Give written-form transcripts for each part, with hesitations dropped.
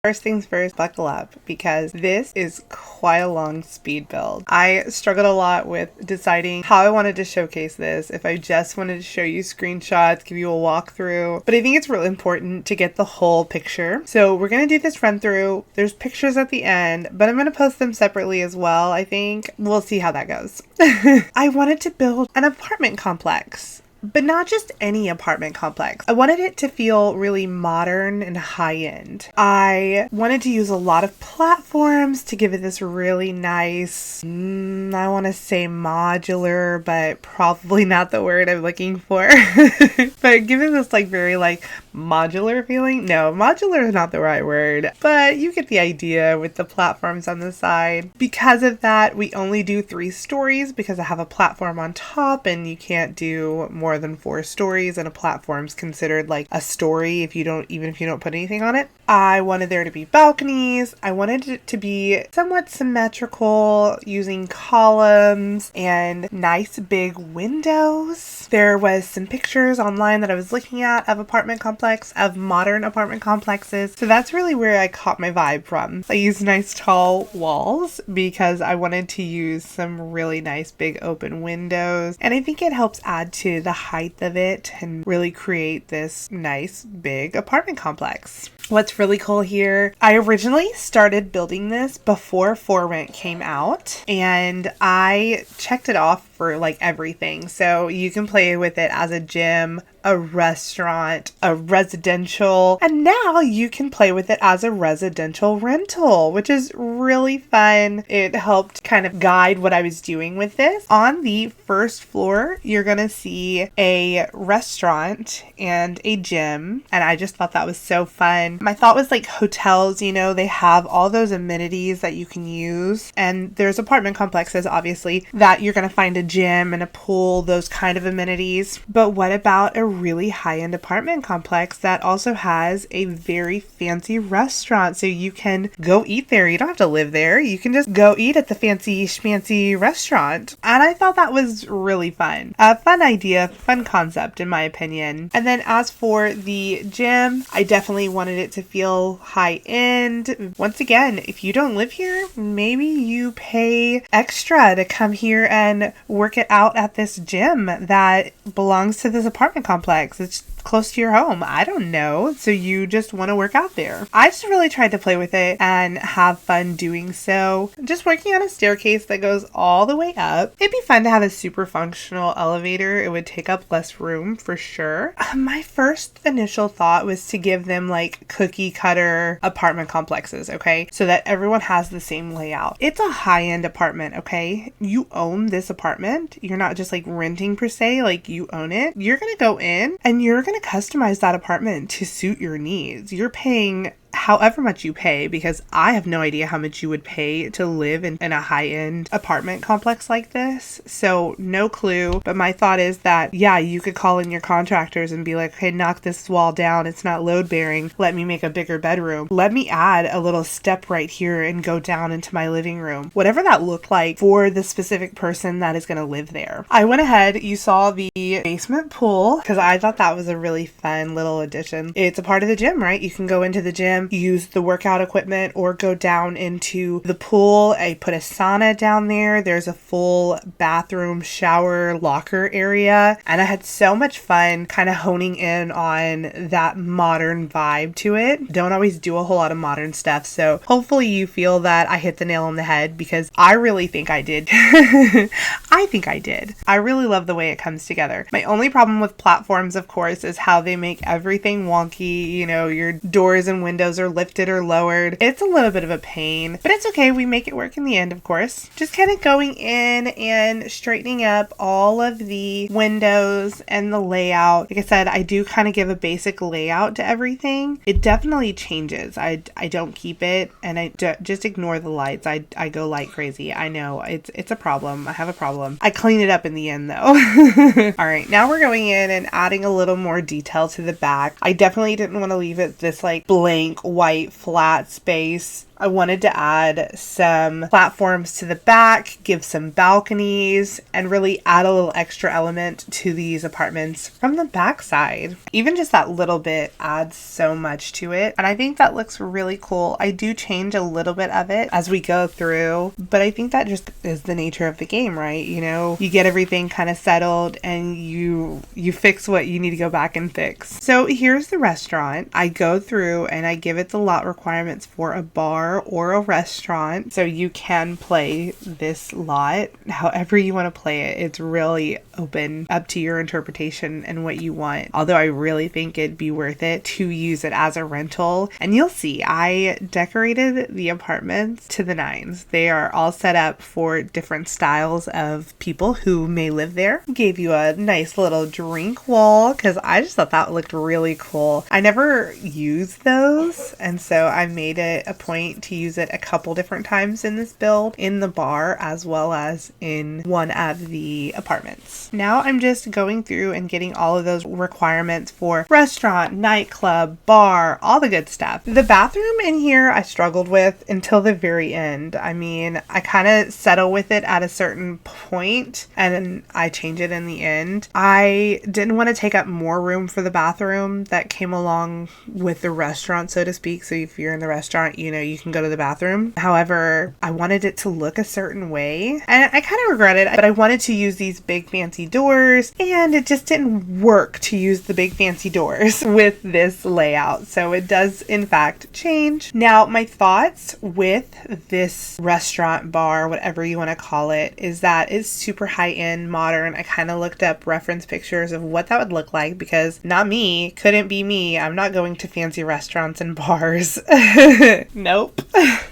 First things first, buckle up because this is quite a long speed build. I struggled a lot with deciding how I wanted to showcase this, if I just wanted to show you screenshots, give you a walkthrough, but I think it's really important to get the whole picture. So we're going to do this run through. There's pictures at the end, but I'm going to post them separately as well. I think we'll see how that goes. I wanted to build an apartment complex. But not just any apartment complex. I wanted it to feel really modern and high-end. I wanted to use a lot of platforms to give it this really nice, I want to say modular, but probably not the word I'm looking for. But give it this very modular feeling. No, modular is not the right word, but you get the idea with the platforms on the side. Because of that, we only do 3 stories because I have a platform on top and you can't do more than 4 stories, and a platform's considered like a story even if you don't put anything on it. I wanted there to be balconies. I wanted it to be somewhat symmetrical using columns and nice big windows. There was some pictures online that I was looking at of modern apartment complexes. So that's really where I caught my vibe from. I used nice tall walls because I wanted to use some really nice big open windows. And I think it helps add to the height of it and really create this nice big apartment complex. What's really cool here, I originally started building this before For Rent came out, and I checked it off for everything. So you can play with it as a gym, a restaurant, a residential, and now you can play with it as a residential rental, which is really fun. It helped kind of guide what I was doing with this. On the first floor, you're gonna see a restaurant and a gym, and I just thought that was so fun. My thought was hotels, they have all those amenities that you can use, and there's apartment complexes, obviously, that you're gonna find a gym and a pool, those kind of amenities. But what about a really high-end apartment complex that also has a very fancy restaurant? So you can go eat there. You don't have to live there. You can just go eat at the fancy schmancy restaurant. And I thought that was really fun. A fun idea, fun concept in my opinion. And then as for the gym, I definitely wanted it to feel high-end. Once again, if you don't live here, maybe you pay extra to come here and work it out at this gym that belongs to this apartment complex. It's close to your home. I don't know. So you just want to work out there. I just really tried to play with it and have fun doing so. Just working on a staircase that goes all the way up. It'd be fun to have a super functional elevator. It would take up less room for sure. My first initial thought was to give them cookie cutter apartment complexes, okay? So that everyone has the same layout. It's a high-end apartment, okay? You own this apartment. You're not just renting per se, you own it. You're gonna go in and you're gonna customize that apartment to suit your needs. You're paying however much you pay, because I have no idea how much you would pay to live in a high-end apartment complex like this. So no clue. But my thought is that, yeah, you could call in your contractors and be like, hey, knock this wall down. It's not load bearing. Let me make a bigger bedroom. Let me add a little step right here and go down into my living room. Whatever that looked like for the specific person that is going to live there. I went ahead. You saw the basement pool because I thought that was a really fun little addition. It's a part of the gym, right? You can go into the gym, use the workout equipment, or go down into the pool. I put a sauna down there. There's a full bathroom, shower, locker area, and I had so much fun kind of honing in on that modern vibe to it. Don't always do a whole lot of modern stuff, so hopefully you feel that I hit the nail on the head, because I really think I did. I think I did. I really love the way it comes together. My only problem with platforms, of course, is how they make everything wonky. Your doors and windows are lifted or lowered. It's a little bit of a pain, but it's okay. We make it work in the end, of course. Just kind of going in and straightening up all of the windows and the layout. Like I said, I do kind of give a basic layout to everything. It definitely changes. I don't keep it, and I just ignore the lights. I go light crazy. I know it's a problem. I have a problem. I clean it up in the end though. All right, now we're going in and adding a little more detail to the back. I definitely didn't want to leave it this blank white flat space. I wanted to add some platforms to the back, give some balconies, and really add a little extra element to these apartments from the backside. Even just that little bit adds so much to it. And I think that looks really cool. I do change a little bit of it as we go through, but I think that just is the nature of the game, right? You know, you get everything kind of settled and you fix what you need to go back and fix. So here's the restaurant. I go through and I give it the lot requirements for a bar or a restaurant, so you can play this lot however you want to play it. It's really open up to your interpretation and what you want, although I really think it'd be worth it to use it as a rental. And you'll see I decorated the apartments to the nines. They are all set up for different styles of people who may live there. Gave you a nice little drink wall because I just thought that looked really cool. I never used those, and so I made it a point to use it a couple different times in this build, in the bar as well as in one of the apartments. Now I'm just going through and getting all of those requirements for restaurant, nightclub, bar, all the good stuff. The bathroom in here I struggled with until the very end. I mean, I kind of settle with it at a certain point and then I change it in the end. I didn't want to take up more room for the bathroom that came along with the restaurant, so to speak. So if you're in the restaurant, you know, you can go to the bathroom. However, I wanted it to look a certain way and I kind of regret it, but I wanted to use these big fancy doors and it just didn't work to use the big fancy doors with this layout. So it does in fact change. Now my thoughts with this restaurant, bar, whatever you want to call it, is that it's super high-end, modern. I kind of looked up reference pictures of what that would look like because not me, couldn't be me. I'm not going to fancy restaurants and bars. Nope.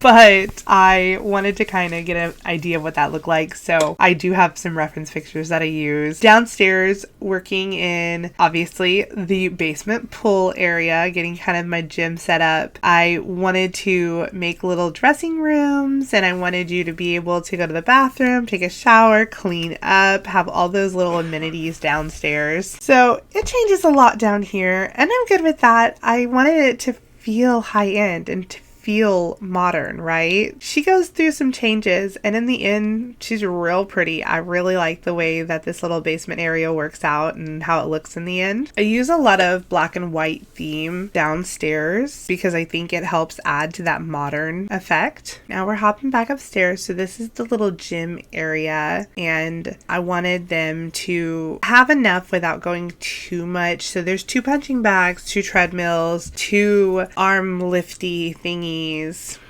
But I wanted to kind of get an idea of what that looked like. So I do have some reference pictures that I use. Downstairs, working in obviously the basement pool area, getting kind of my gym set up. I wanted to make little dressing rooms and I wanted you to be able to go to the bathroom, take a shower, clean up, have all those little amenities downstairs. So it changes a lot down here and I'm good with that. I wanted it to feel high end and to feel modern, right? She goes through some changes and in the end, she's real pretty. I really like the way that this little basement area works out and how it looks in the end. I use a lot of black and white theme downstairs because I think it helps add to that modern effect. Now we're hopping back upstairs. So this is the little gym area and I wanted them to have enough without going too much. So there's 2 punching bags, 2 treadmills, 2 arm lifty thingies.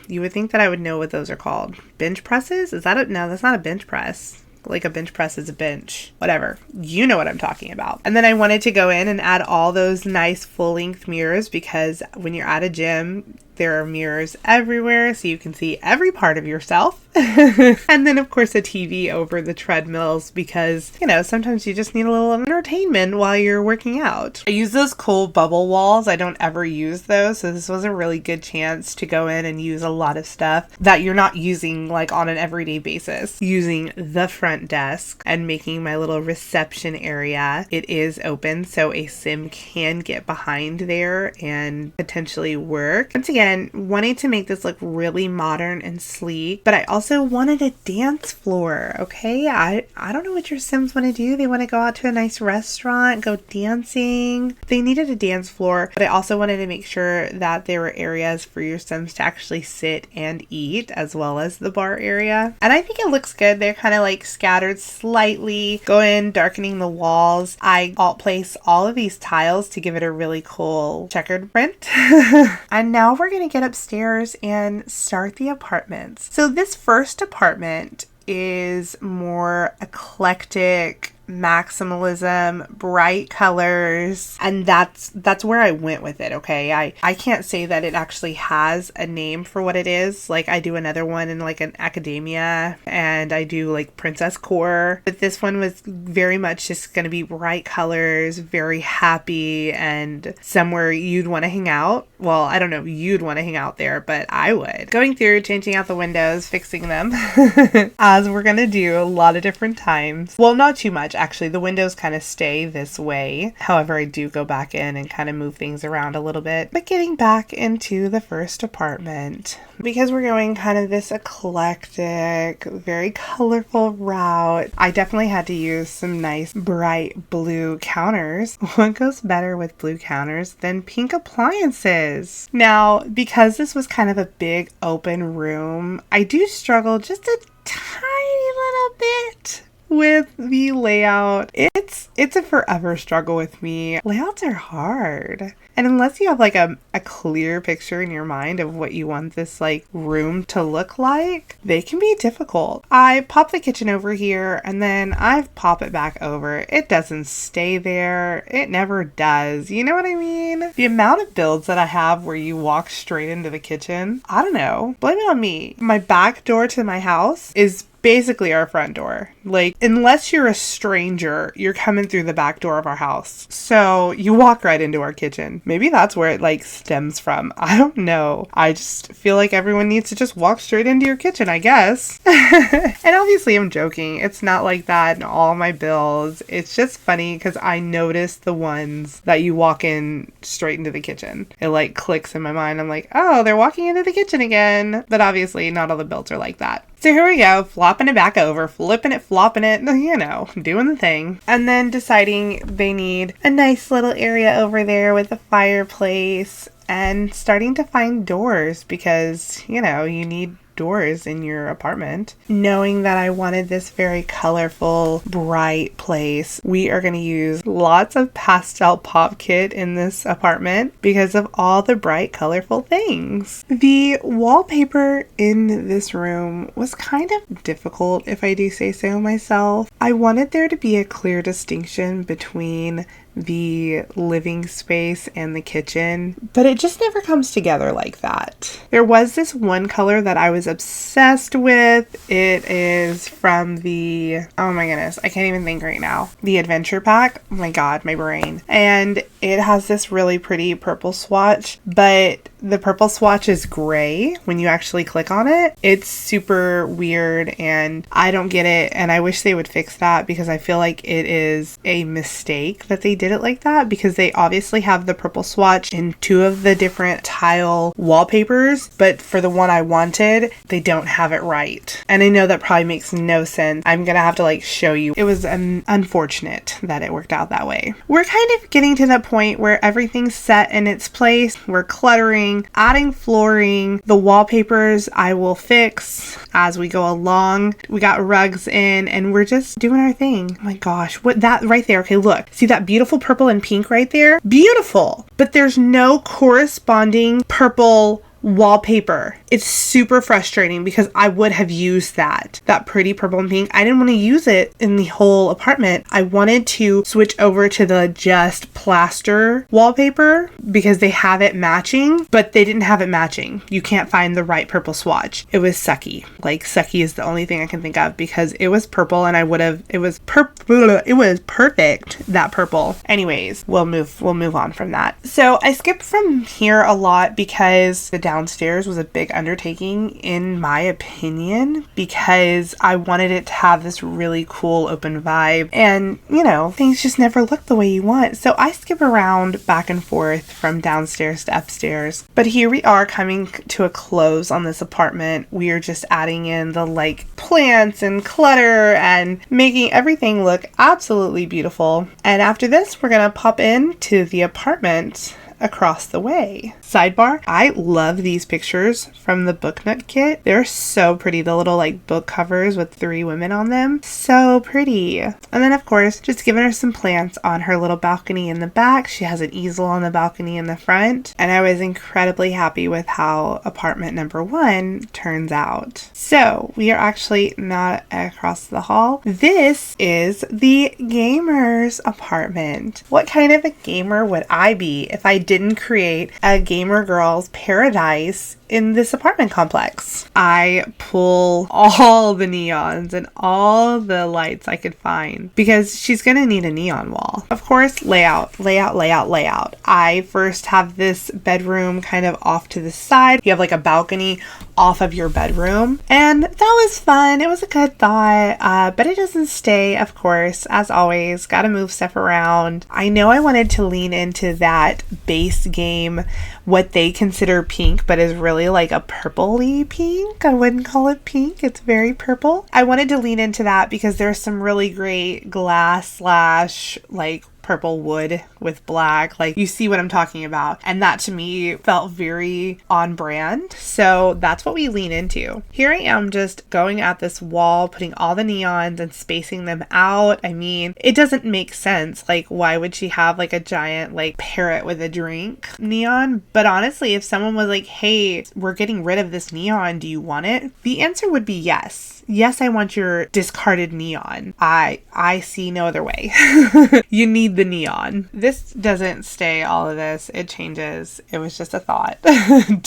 You would think that I would know what those are called. Bench presses? No, that's not a bench press. Like a bench press is a bench. Whatever. You know what I'm talking about. And then I wanted to go in and add all those nice full-length mirrors because when you're at a gym, there are mirrors everywhere so you can see every part of yourself. And then of course a TV over the treadmills because, you know, sometimes you just need a little entertainment while you're working out. I use those cool bubble walls. I don't ever use those. So this was a really good chance to go in and use a lot of stuff that you're not using like on an everyday basis. Using the front desk and making my little reception area. It is open so a sim can get behind there and potentially work. Once again, wanting to make this look really modern and sleek, but I also wanted a dance floor, okay? I don't know what your Sims want to do. They want to go out to a nice restaurant, go dancing. They needed a dance floor, but I also wanted to make sure that there were areas for your Sims to actually sit and eat, as well as the bar area. And I think it looks good. They're kind of like scattered slightly. Go in, darkening the walls. I alt place all of these tiles to give it a really cool checkered print. And now we're going to get upstairs and start the apartments. So this first apartment is more eclectic, maximalism, bright colors, and that's where I went with it, okay? I can't say that it actually has a name for what it is. Like I do another one in like an academia and I do like princess core, but this one was very much just going to be bright colors, very happy, and somewhere you'd want to hang out. Well, I don't know if you'd want to hang out there, but I would. Going through, changing out the windows, fixing them, as we're going to do a lot of different times. Well, not too much. much. Actually, the windows kind of stay this way. However, I do go back in and kind of move things around a little bit. But getting back into the first apartment, because we're going kind of this eclectic, very colorful route, I definitely had to use some nice bright blue counters. What goes better with blue counters than pink appliances? Now, because this was kind of a big open room, I do struggle just a tiny little bit with the layout. It's a forever struggle with me. Layouts are hard. And unless you have like a clear picture in your mind of what you want this like room to look like, they can be difficult. I pop the kitchen over here and then I pop it back over. It doesn't stay there. It never does. You know what I mean? The amount of builds that I have where you walk straight into the kitchen, I don't know. Blame it on me. My back door to my house is basically our front door. Like, unless you're a stranger, you're coming through the back door of our house. So you walk right into our kitchen. Maybe that's where it like stems from. I don't know. I just feel like everyone needs to just walk straight into your kitchen, I guess. And obviously I'm joking. It's not like that in all my builds. It's just funny because I notice the ones that you walk in straight into the kitchen. It like clicks in my mind. I'm like, oh, they're walking into the kitchen again. But obviously not all the builds are like that. So here we go, flopping it back over, flipping it, flopping it, you know, doing the thing. And then deciding they need a nice little area over there with a fireplace and starting to find doors because, you know, you need doors in your apartment. Knowing that I wanted this very colorful, bright place, we are going to use lots of pastel pop kit in this apartment because of all the bright, colorful things. The wallpaper in this room was kind of difficult, if I do say so myself. I wanted there to be a clear distinction between the living space and the kitchen, but it just never comes together like that. There was this one color that I was obsessed with. It is from the, oh my goodness, I can't even think right now. The Adventure Pack. Oh my god, my brain. And it has this really pretty purple swatch, but the purple swatch is gray when you actually click on it. It's super weird and I don't get it, and I wish they would fix that because I feel like it is a mistake that they did it like that, because they obviously have the purple swatch in two of the different tile wallpapers, but for the one I wanted, they don't have it right. And I know that probably makes no sense. I'm gonna have to like show you. It was unfortunate that it worked out that way. We're kind of getting to that point where everything's set in its place. We're cluttering, adding flooring. The wallpapers I will fix as we go along. We got rugs in and we're just doing our thing. Oh my gosh, what that right there. Okay, look, see that beautiful purple and pink right there? Beautiful, but there's no corresponding purple wallpaper. It's super frustrating because I would have used that pretty purple and pink. I didn't want to use it in the whole apartment. I wanted to switch over to the just plaster wallpaper because they have it matching, but they didn't have it matching. You can't find the right purple swatch. It was sucky. Like, sucky is the only thing I can think of because it was purple and it was perfect, that purple. Anyways, we'll move on from that. So I skipped from here a lot because the downstairs was a big undertaking in my opinion, because I wanted it to have this really cool open vibe, and you know, things just never look the way you want. So I skip around back and forth from downstairs to upstairs. But here we are coming to a close on this apartment. We are just adding in the like plants and clutter and making everything look absolutely beautiful. And after this, we're gonna pop into the apartment across the way. Sidebar, I love these pictures from the book nook kit. They're so pretty. The little like book covers with 3 women on them. So pretty. And then of course, just giving her some plants on her little balcony in the back. She has an easel on the balcony in the front. And I was incredibly happy with how apartment number 1 turns out. So we are actually not across the hall. This is the gamer's apartment. What kind of a gamer would I be if I didn't create a gamer girl's paradise in this apartment complex. I pull all the neons and all the lights I could find because she's gonna need a neon wall. Of course, layout. I first have this bedroom kind of off to the side. You have like a balcony off of your bedroom, and that was fun. It was a good thought, but it doesn't stay, of course. As always, gotta move stuff around. I know I wanted to lean into that base game, what they consider pink, but is really like a purpley pink. I wouldn't call it pink. It's very purple. I wanted to lean into that because there's some really great glass / like purple wood with black. Like, you see what I'm talking about. And that to me felt very on brand. So that's what we lean into. Here I am just going at this wall, putting all the neons and spacing them out. I mean, it doesn't make sense. Like, why would she have like a giant like parrot with a drink neon? But honestly, if someone was like, hey, we're getting rid of this neon, do you want it? The answer would be yes. Yes, I want your discarded neon. I see no other way. You need the neon. This doesn't stay all of this. It changes. It was just a thought.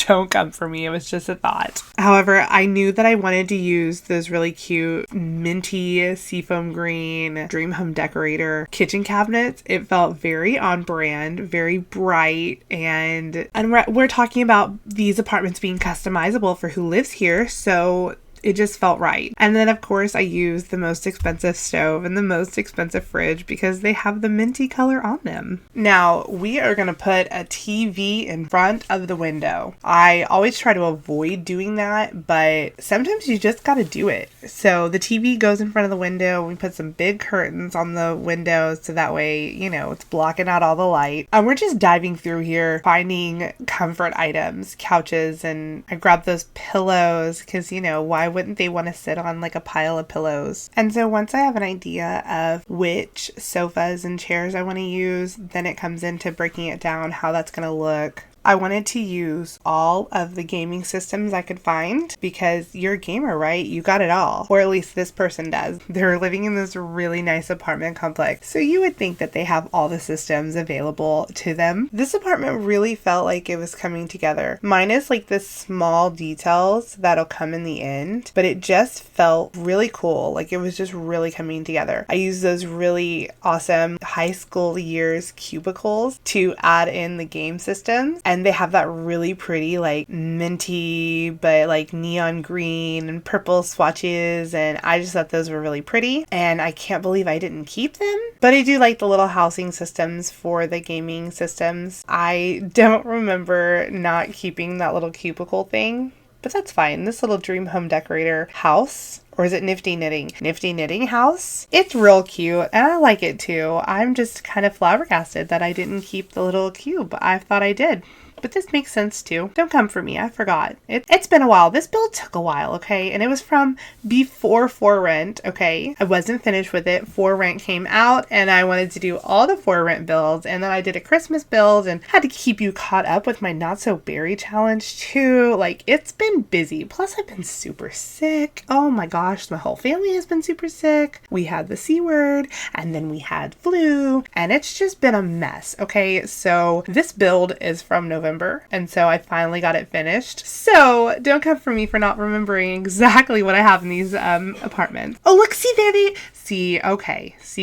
Don't come for me. It was just a thought. However, I knew that I wanted to use those really cute minty seafoam green Dream Home Decorator kitchen cabinets. It felt very on brand, very bright, and we're talking about these apartments being customizable for who lives here. So it just felt right. And then of course I used the most expensive stove and the most expensive fridge because they have the minty color on them. Now we are going to put a TV in front of the window. I always try to avoid doing that, but sometimes you just got to do it. So the TV goes in front of the window. We put some big curtains on the windows so that way, you know, it's blocking out all the light. And we're just diving through here, finding comfort items, couches, and I grabbed those pillows because, you know, why wouldn't they want to sit on like a pile of pillows? And so once I have an idea of which sofas and chairs I want to use, then it comes into breaking it down, how that's going to look. I wanted to use all of the gaming systems I could find because you're a gamer, right? You got it all. Or at least this person does. They're living in this really nice apartment complex. So you would think that they have all the systems available to them. This apartment really felt like it was coming together. Minus like the small details that'll come in the end. But it just felt really cool. Like it was just really coming together. I used those really awesome high school years cubicles to add in the game systems. And they have that really pretty like minty but like neon green and purple swatches, and I just thought those were really pretty, and I can't believe I didn't keep them. But I do like the little housing systems for the gaming systems. I don't remember not keeping that little cubicle thing, but that's fine. This little Dream Home Decorator house, or is it Nifty Knitting? Nifty Knitting house? It's real cute and I like it too. I'm just kind of flabbergasted that I didn't keep the little cube. I thought I did. But this makes sense too. Don't come for me. I forgot. It's been a while. This build took a while, okay? And it was from before For Rent, okay? I wasn't finished with it. For Rent came out and I wanted to do all the For Rent builds. And then I did a Christmas build and had to keep you caught up with my Not So Berry challenge too. Like, it's been busy. Plus, I've been super sick. Oh my gosh, my whole family has been super sick. We had the C word and then we had flu and it's just been a mess, okay? So this build is from November. And so I finally got it finished. So don't come for me for not remembering exactly what I have in these apartments. Oh, look, see,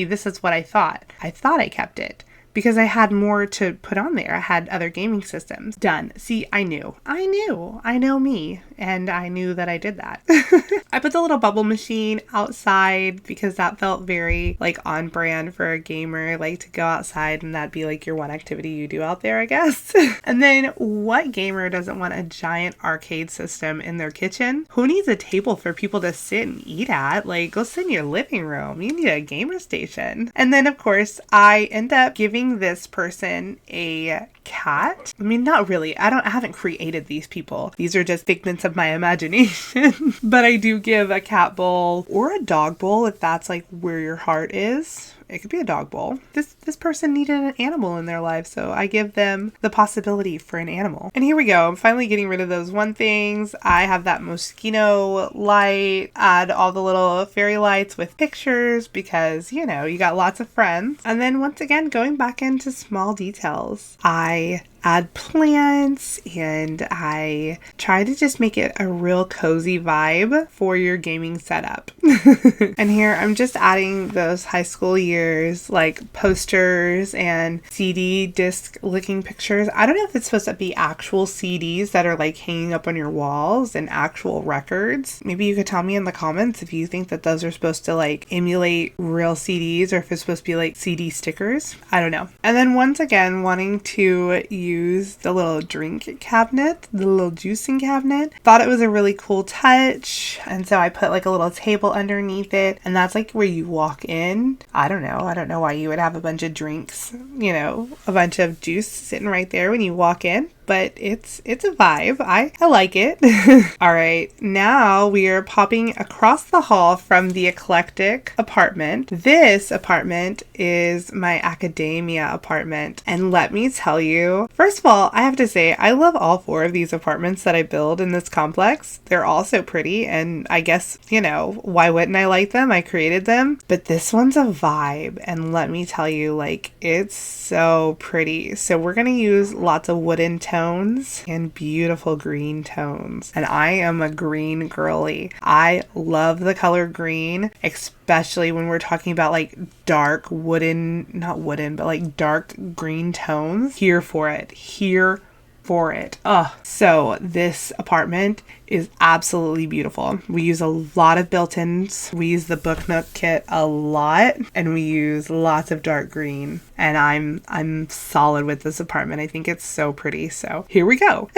this is what I thought. I thought I kept it because I had more to put on there. I had other gaming systems. Done. See, I know me, and I knew that I did that. I put the little bubble machine outside because that felt very like on brand for a gamer, like to go outside and that'd be like your one activity you do out there, I guess. And then what gamer doesn't want a giant arcade system in their kitchen? Who needs a table for people to sit and eat at? Like, go sit in your living room. You need a gamer station. And then of course I end up giving this person a cat. I mean, not really. I haven't created these people. These are just figments of my imagination. But I do give a cat bowl or a dog bowl if that's like where your heart is. It could be a dog bowl. This person needed an animal in their life, so I give them the possibility for an animal. And here we go. I'm finally getting rid of those one things. I have that Moschino light, add all the little fairy lights with pictures because, you know, you got lots of friends. And then once again, going back into small details. I add plants, and I try to just make it a real cozy vibe for your gaming setup. And here I'm just adding those high school years like posters and CD disc looking pictures. I don't know if it's supposed to be actual CDs that are like hanging up on your walls and actual records. Maybe you could tell me in the comments if you think that those are supposed to like emulate real CDs or if it's supposed to be like CD stickers. I don't know. And then once again, wanting to use the little drink cabinet, the little juicing cabinet. Thought it was a really cool touch. And so I put like a little table underneath it. And that's like where you walk in. I don't know why you would have a bunch of drinks, a bunch of juice sitting right there when you walk in. But it's a vibe. I like it. All right, now we are popping across the hall from the eclectic apartment. This apartment is my academia apartment. And let me tell you, first of all, I have to say, I love all 4 of these apartments that I build in this complex. They're all so pretty. And I guess, why wouldn't I like them? I created them. But this one's a vibe. And let me tell you, like, it's so pretty. So we're going to use lots of wooden tones and beautiful green tones. And I am a green girly. I love the color green, especially when we're talking about like dark not wooden, but like dark green tones. Here for it. So this apartment is absolutely beautiful. We use a lot of built-ins. We use the Book Nook kit a lot, and we use lots of dark green. And I'm solid with this apartment. I think it's so pretty. So here we go.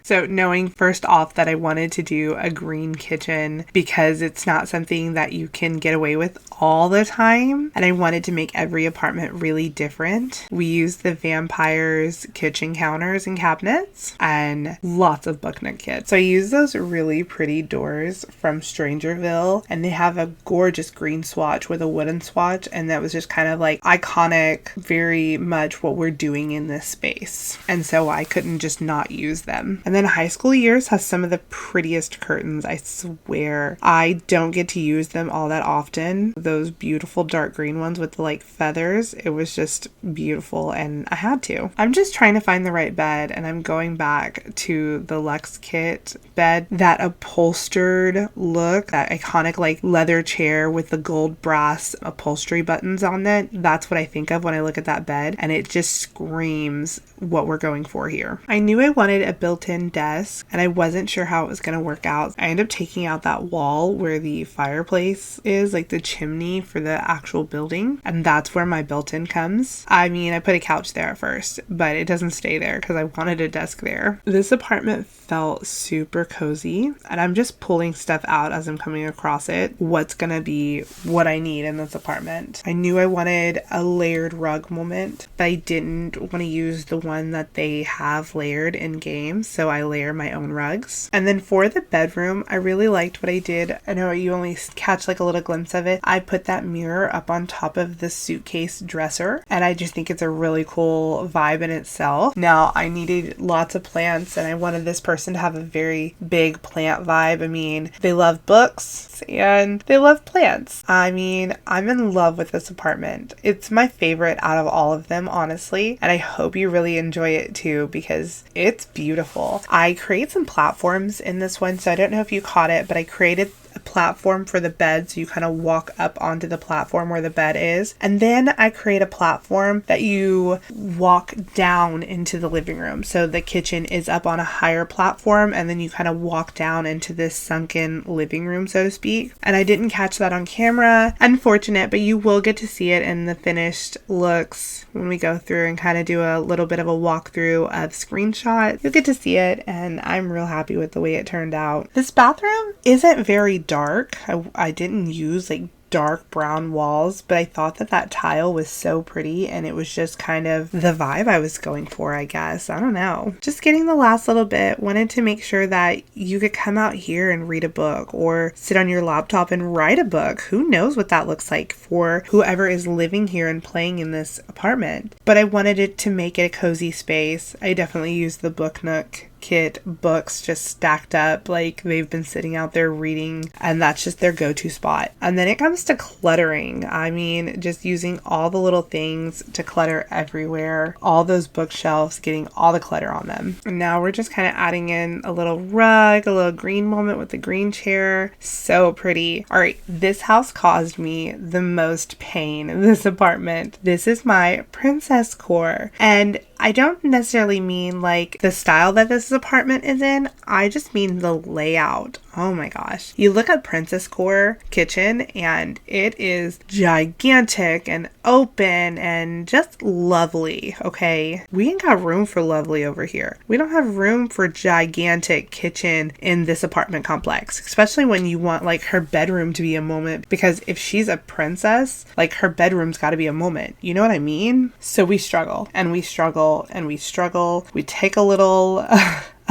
So knowing first off that I wanted to do a green kitchen because it's not something that you can get away with all the time. And I wanted to make every apartment really different. We used the Vampires kitchen counters and cabinets and lots of Book Nook kits. So I used those really pretty doors from Strangerville, and they have a gorgeous green swatch with a wooden swatch, and that was just kind of like iconic, very much what we're doing in this space. And so I couldn't just not use them. And then High School Years has some of the prettiest curtains, I swear. I don't get to use them all that often. Those beautiful dark green ones with the like feathers, it was just beautiful, and I had to. I'm just trying to find the right bed, and I'm going back to the Lux Kit bed, that upholstered look, that iconic like leather chair with the gold brass upholstery buttons on it. That's what I think of when I look at that bed, and it just screams what we're going for here. I knew I wanted a built-in desk, and I wasn't sure how it was going to work out. I ended up taking out that wall where the fireplace is, like the chimney for the actual building, and that's where my built-in comes. I mean, I put a couch there at first, but it doesn't stay there because I wanted a desk there. This apartment felt super cozy, and I'm just pulling stuff out as I'm coming across it. What's gonna be what I need in this apartment. I knew I wanted a layered rug moment, but I didn't want to use the one that they have layered in games, so I layer my own rugs. And then for the bedroom, I really liked what I did. I know you only catch like a little glimpse of it. I put that mirror up on top of the suitcase dresser, and I just think it's a really cool vibe in itself. Now, I needed lots of plants, and I wanted this person to have a very big plant vibe. I mean, they love books and they love plants. I mean, I'm in love with this apartment. It's my favorite out of all of them, honestly, and I hope you really enjoy it too because it's beautiful. I create some platforms in this one, so I don't know if you caught it, but I created a platform for the bed, so you kind of walk up onto the platform where the bed is, and then I create a platform that you walk down into the living room. So the kitchen is up on a higher platform, and then you kind of walk down into this sunken living room, so to speak. And I didn't catch that on camera, unfortunate, but you will get to see it in the finished looks when we go through and kind of do a little bit of a walkthrough of screenshot. You'll get to see it, and I'm real happy with the way it turned out. This bathroom isn't very dark. I didn't use like dark brown walls, but I thought that tile was so pretty, and it was just kind of the vibe I was going for, I guess. I don't know. Just getting the last little bit, wanted to make sure that you could come out here and read a book or sit on your laptop and write a book. Who knows what that looks like for whoever is living here and playing in this apartment. But I wanted it to make it a cozy space. I definitely used the Book Nook kit books just stacked up, like they've been sitting out there reading, and that's just their go-to spot. And then it comes to cluttering. I mean, just using all the little things to clutter everywhere, all those bookshelves, getting all the clutter on them. And now we're just kind of adding in a little rug, a little green moment with the green chair. So pretty. All right, this house caused me the most pain in this apartment. This is my princess core. And I don't necessarily mean like the style that this apartment is in. I just mean the layout. Oh my gosh. You look at Princess Core kitchen and it is gigantic and open and just lovely. Okay. We ain't got room for lovely over here. We don't have room for gigantic kitchen in this apartment complex, especially when you want like her bedroom to be a moment, because if she's a princess, like her bedroom's got to be a moment. You know what I mean? So we struggle and we struggle and we struggle. We take a little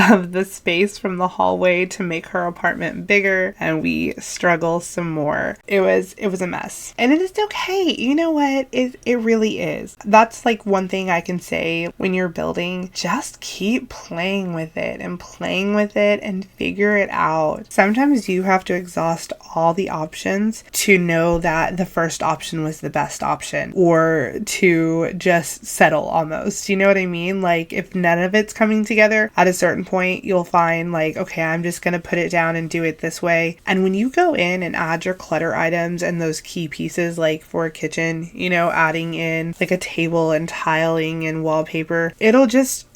of the space from the hallway to make her apartment bigger, and we struggle some more. It was a mess, and it is okay. You know what? It really is. That's like one thing I can say when you're building. Just keep playing with it and figure it out. Sometimes you have to exhaust all the options to know that the first option was the best option, or to just settle almost. You know what I mean? Like if none of it's coming together at a certain point, you'll find like, okay, I'm just going to put it down and do it this way. And when you go in and add your clutter items and those key pieces, like for a kitchen, you know, adding in like a table and tiling and wallpaper, it'll just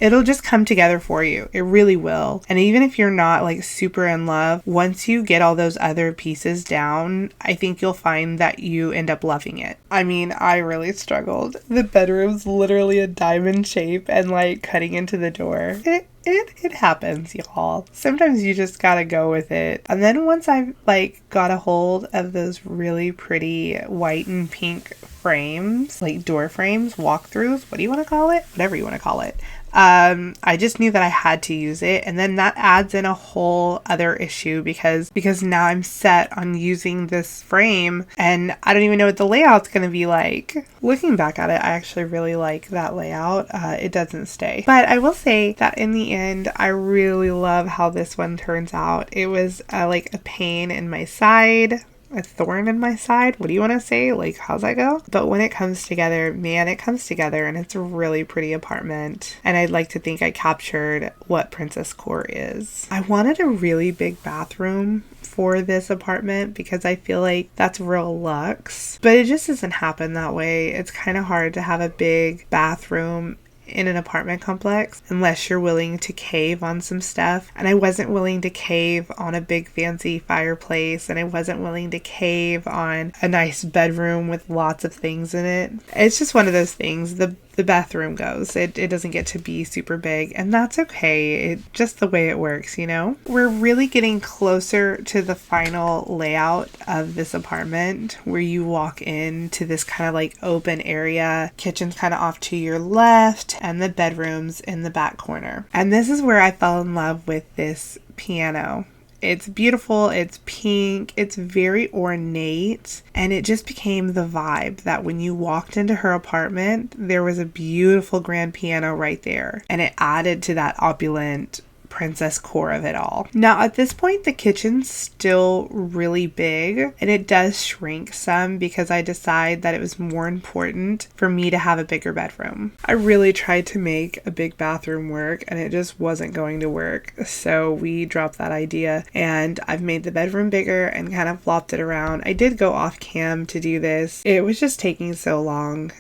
come together for you. It really will. And even if you're not like super in love, once you get all those other pieces down, I think you'll find that you end up loving it. I mean, I really struggled. The bedroom's literally a diamond shape and like cutting into the door. It happens, y'all. Sometimes you just gotta go with it. And then once I like got a hold of those really pretty white and pink frames, like door frames, walkthroughs, what do you want to call it? Whatever you want to call it. I just knew that I had to use it, and then that adds in a whole other issue because now I'm set on using this frame and I don't even know what the layout's going to be like. Looking back at it, I actually really like that layout. It doesn't stay. But I will say that in the end, I really love how this one turns out. It was like a pain in my side. A thorn in my side. What do you want to say? Like, how's that go? But when it comes together, man, it comes together and it's a really pretty apartment. And I'd like to think I captured what Princess Core is. I wanted a really big bathroom for this apartment because I feel like that's real luxe, but it just doesn't happen that way. It's kind of hard to have a big bathroom in an apartment complex unless you're willing to cave on some stuff. And I wasn't willing to cave on a big fancy fireplace, and I wasn't willing to cave on a nice bedroom with lots of things in it. It's just one of those things. The bathroom goes. It doesn't get to be super big, and that's okay. It's just the way it works, you know? We're really getting closer to the final layout of this apartment, where you walk into this kind of like open area. Kitchen's kind of off to your left, and the bedroom's in the back corner. And this is where I fell in love with this piano. It's beautiful, it's pink, it's very ornate, and it just became the vibe that when you walked into her apartment, there was a beautiful grand piano right there, and it added to that opulent princess core of it all. Now at this point, the kitchen's still really big, and it does shrink some because I decided that it was more important for me to have a bigger bedroom. I really tried to make a big bathroom work, and it just wasn't going to work, so we dropped that idea, and I've made the bedroom bigger and kind of flopped it around. I did go off cam to do this. It was just taking so long.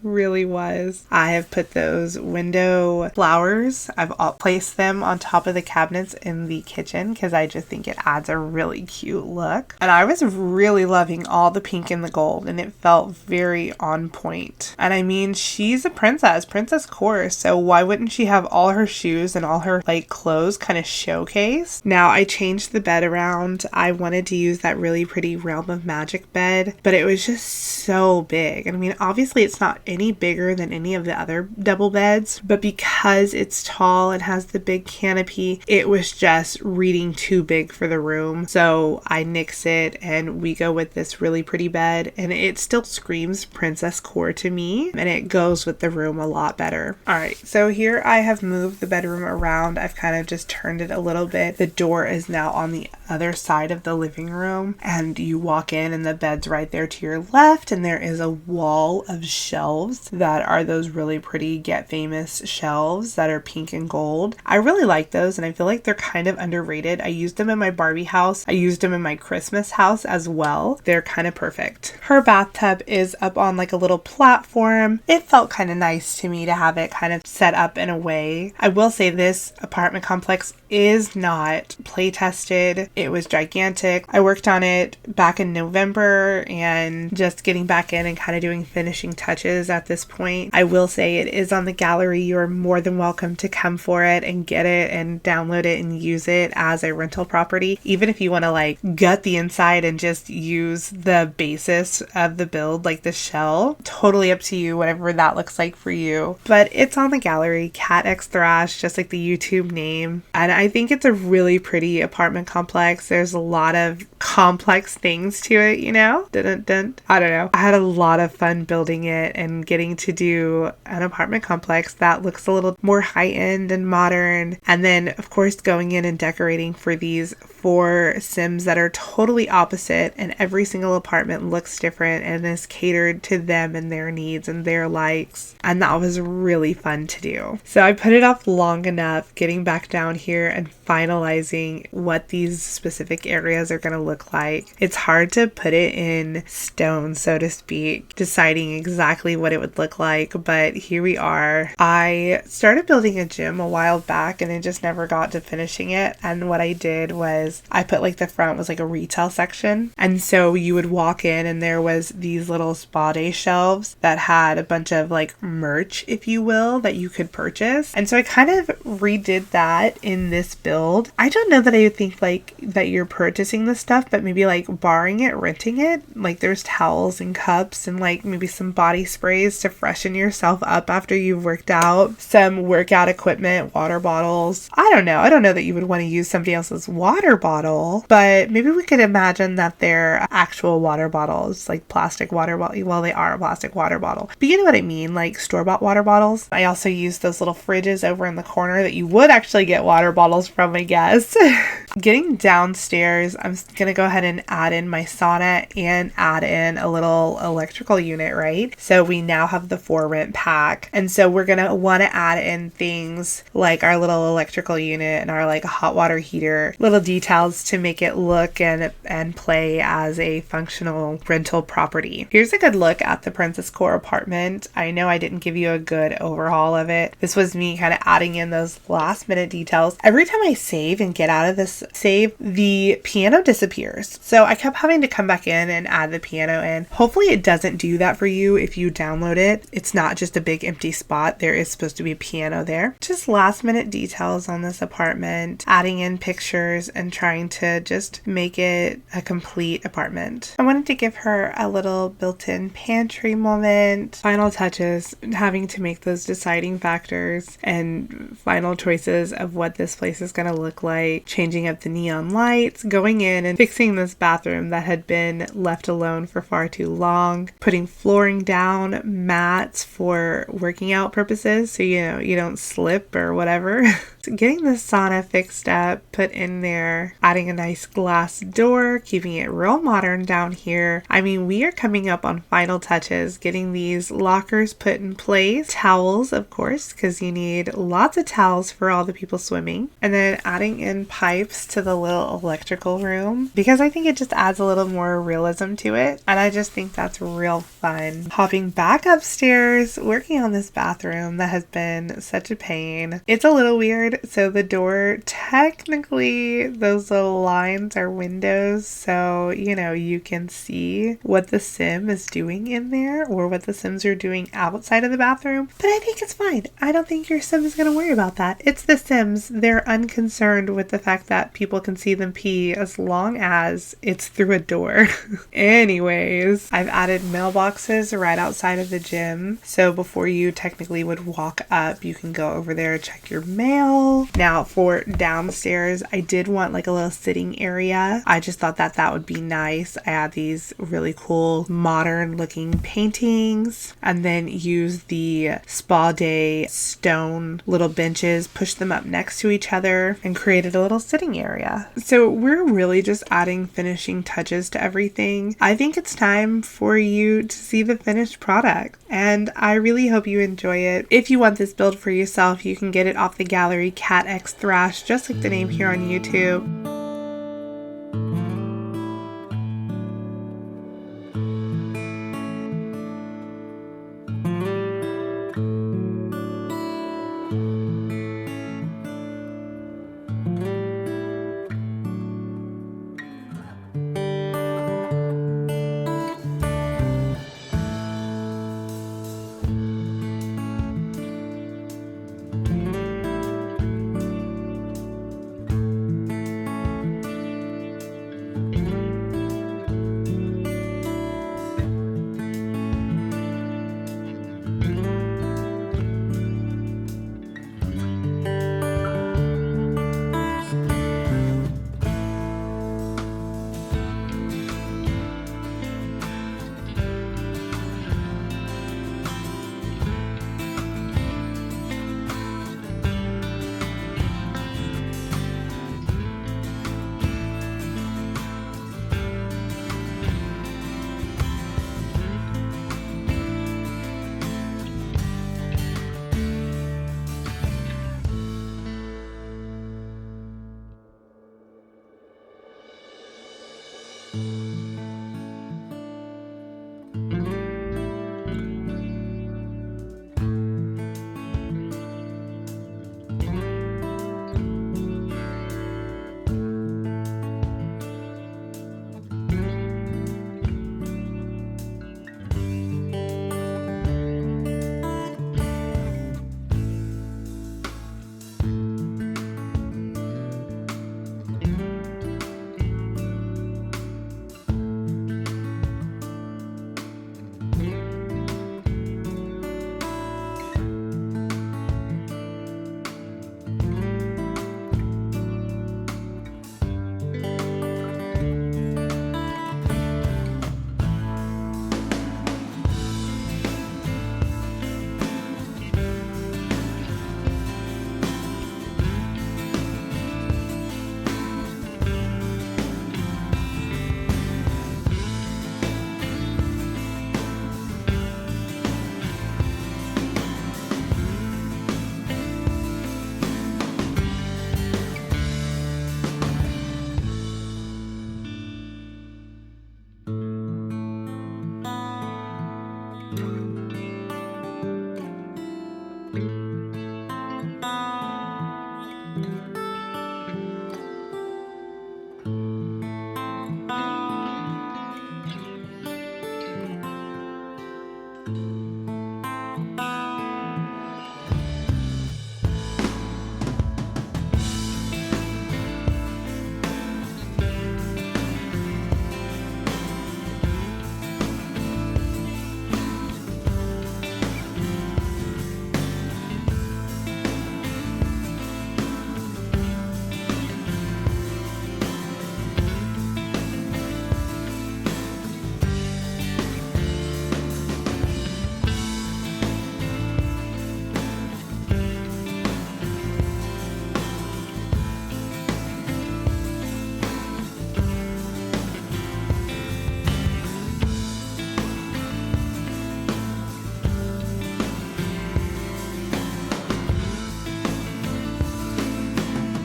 Really was. I have put those window flowers, I've placed them on top of the cabinets in the kitchen because I just think it adds a really cute look. And I was really loving all the pink and the gold, and it felt very on point. And I mean, she's a princess core, so why wouldn't she have all her shoes and all her like clothes kind of showcased? Now I changed the bed around. I wanted to use that really pretty Realm of Magic bed, but it was just so big. And I mean, obviously it's not any bigger than any of the other double beds, but because it's tall and has the big canopy, it was just reading too big for the room. So I nix it and we go with this really pretty bed, and it still screams princess core to me, and it goes with the room a lot better. All right, so here I have moved the bedroom around. I've kind of just turned it a little bit. The door is now on the other side of the living room, and you walk in and the bed's right there to your left, and there is a wall of shelves that are those really pretty Get Famous shelves that are pink and gold. I really like those, and I feel like they're kind of underrated. I used them in my Barbie house. I used them in my Christmas house as well. They're kind of perfect. Her bathtub is up on like a little platform. It felt kind of nice to me to have it kind of set up in a way. I will say this apartment complex is not play tested. It was gigantic. I worked on it back in November and just getting back in and kind of doing finishing touches at this point. I will say it is on the gallery. You're more than welcome to come for it and get it and download it and use it as a rental property. Even if you want to like gut the inside and just use the basis of the build, like the shell, totally up to you, whatever that looks like for you. But it's on the gallery, katxthrash, just like the YouTube name. And I think it's a really pretty apartment complex. There's a lot of complex things to it, you know? Dun-dun-dun. I don't know. I had a lot of fun building it and getting to do an apartment complex that looks a little more high-end and modern. And then, of course, going in and decorating for these 4 Sims that are totally opposite, and every single apartment looks different and is catered to them and their needs and their likes. And that was really fun to do. So I put it off long enough, getting back down here and finalizing what these specific areas are going to look like. It's hard to put it in stone, so to speak, deciding exactly what it would look like, but here we are. I started building a gym a while back and I just never got to finishing it. And what I did was I put like the front was like a retail section. And so you would walk in and there was these little spa day shelves that had a bunch of like merch, if you will, that you could purchase. And so I kind of redid that in this build. I don't know that I would think like that you're purchasing this stuff, but maybe like borrowing it, renting it. Like there's towels and cups and like maybe some body sprays to freshen yourself up after you've worked out, some workout equipment, water bottles. I don't know that you would want to use somebody else's water bottle, but maybe we could imagine that they're actual water bottles, like plastic water bottle. Well, they are a plastic water bottle, but you know what I mean, like store-bought water bottles. I also use those little fridges over in the corner that you would actually get water bottles from, I guess. Getting downstairs, I'm gonna go ahead and add in my sauna and add in a little electrical unit, right? So we now have the 4 rent pack, and so we're gonna want to add in things like our little electrical unit and our like hot water heater, little details to make it look and play as a functional rental property. Here's a good look at the Princess Core apartment. I know I didn't give you a good overhaul of it. This was me kind of adding in those last minute details. Every time I save and get out of this save, the piano disappears. So I kept having to come back in and add the piano in. Hopefully it doesn't do that for you if you download it. It's not just a big empty spot. There is supposed to be a piano there. Just last minute details on this apartment, adding in pictures and trying to just make it a complete apartment. I wanted to give her a little built-in pantry moment. Final touches, having to make those deciding factors and final choices of what this place is going to look like, changing up the neon lights, going in and fixing this bathroom that had been left alone for far too long, putting flooring down, mats for working out purposes so you don't slip or whatever. So getting the sauna fixed up, put in there, adding a nice glass door, keeping it real modern down here. I mean, we are coming up on final touches, getting these lockers put in place, towels, of course, because you need lots of towels for all the people swimming, and then adding in pipes to the little electrical room because I think it just adds a little more realism to it, and I just think that's real fun. Hopping back upstairs, working on this bathroom that has been such a pain. It's a little weird. So the door, technically those little lines are windows, so you can see what the sim is doing in there or what the sims are doing outside of the bathroom, but I think it's fine. I don't think your sim is going to worry about that. It's the Sims. They're unconcerned with the fact that people can see them pee as long as it's through a door. Anyways, I've added mailboxes right outside side of the gym. So before you technically would walk up, you can go over there, check your mail. Now for downstairs, I did want like a little sitting area. I just thought that that would be nice. I had these really cool modern looking paintings, and then use the spa day stone little benches, push them up next to each other, and created a little sitting area. So we're really just adding finishing touches to everything. I think it's time for you to see the finished product, and I really hope you enjoy it. If you want this build for yourself, you can get it off the gallery katxthrash, just like the name here on YouTube.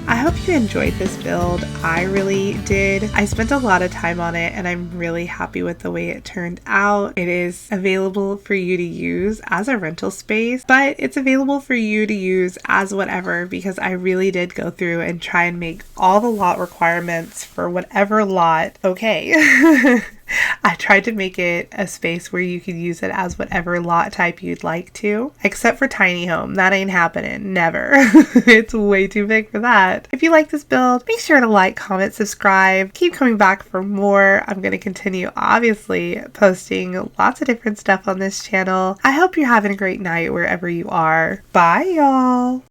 I hope you enjoyed this build. I really did. I spent a lot of time on it and I'm really happy with the way it turned out. It is available for you to use as a rental space, but it's available for you to use as whatever, because I really did go through and try and make all the lot requirements for whatever lot okay. I tried to make it a space where you could use it as whatever lot type you'd like to, except for tiny home. That ain't happening. Never. It's way too big for that. If you like this build, make sure to like, comment, subscribe. Keep coming back for more. I'm going to continue, obviously, posting lots of different stuff on this channel. I hope you're having a great night wherever you are. Bye, y'all.